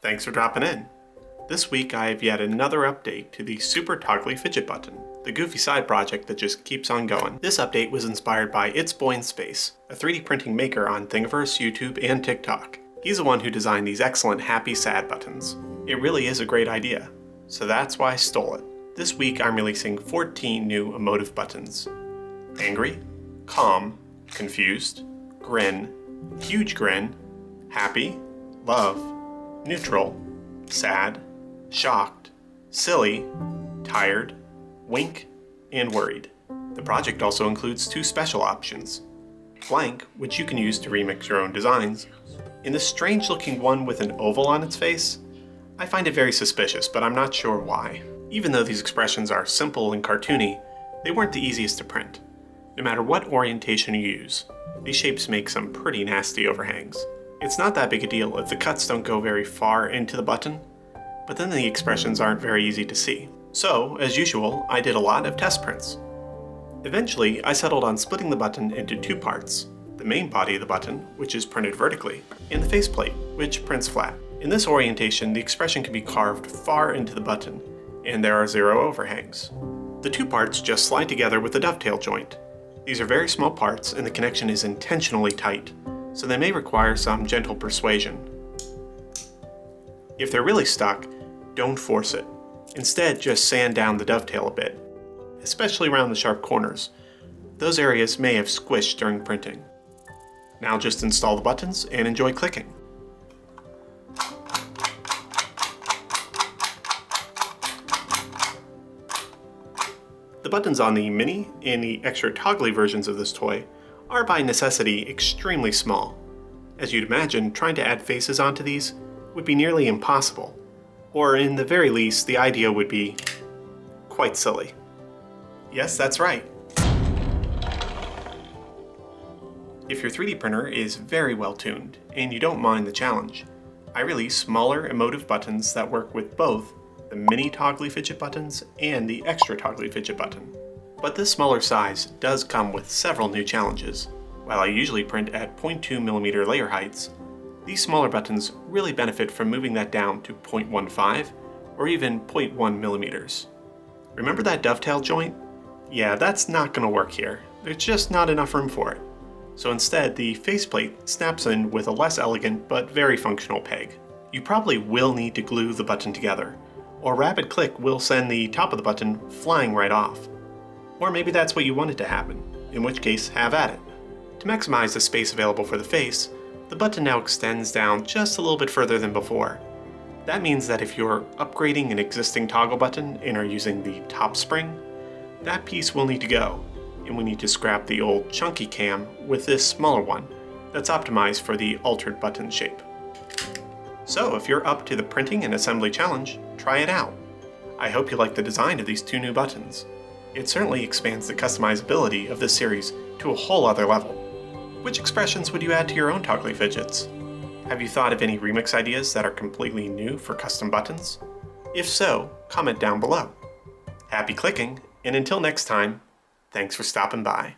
Thanks for dropping in. This week I have yet another update to the Super Toggly Fidget button, the goofy side project that just keeps on going. This update was inspired by itsBoyInSpace, a 3D printing maker on Thingiverse, YouTube, and TikTok. He's the one who designed these excellent happy sad buttons. It really is a great idea, so that's why I stole it. This week I'm releasing 14 new emotive buttons. Angry, calm, confused, grin, huge grin, happy, love, neutral, sad, shocked, silly, tired, wink, and worried. The project also includes two special options. Blank, which you can use to remix your own designs, and this strange looking one with an oval on its face. I find it very suspicious, but I'm not sure why. Even though these expressions are simple and cartoony, they weren't the easiest to print. No matter what orientation you use, these shapes make some pretty nasty overhangs. It's not that big a deal if the cuts don't go very far into the button, but then the expressions aren't very easy to see. So, as usual, I did a lot of test prints. Eventually, I settled on splitting the button into two parts: the main body of the button, which is printed vertically, and the faceplate, which prints flat. In this orientation, the expression can be carved far into the button, and there are zero overhangs. The two parts just slide together with a dovetail joint. These are very small parts, and the connection is intentionally tight, so they may require some gentle persuasion. If they're really stuck, don't force it. Instead, just sand down the dovetail a bit, especially around the sharp corners. Those areas may have squished during printing. Now just install the buttons and enjoy clicking. The buttons on the mini and the extra toggly versions of this toy are by necessity extremely small. As you'd imagine, trying to add faces onto these would be nearly impossible, or in the very least, the idea would be quite silly. Yes, that's right. If your 3D printer is very well tuned and you don't mind the challenge, I release smaller emotive buttons that work with both the mini Toggly Fidget buttons and the extra Toggly Fidget button. But this smaller size does come with several new challenges. While I usually print at 0.2mm layer heights, these smaller buttons really benefit from moving that down to 0.15 or even 0.1mm. Remember that dovetail joint? Yeah, that's not going to work here. There's just not enough room for it. So instead, the faceplate snaps in with a less elegant but very functional peg. You probably will need to glue the button together, or rapid click will send the top of the button flying right off. Or maybe that's what you wanted to happen, in which case, have at it. To maximize the space available for the face, the button now extends down just a little bit further than before. That means that if you're upgrading an existing toggle button and are using the top spring, that piece will need to go, and we need to scrap the old chunky cam with this smaller one that's optimized for the altered button shape. So if you're up to the printing and assembly challenge, try it out. I hope you like the design of these two new buttons. It certainly expands the customizability of this series to a whole other level. Which expressions would you add to your own Toggly Fidgets? Have you thought of any remix ideas that are completely new for custom buttons? If so, comment down below. Happy clicking, and until next time, thanks for stopping by.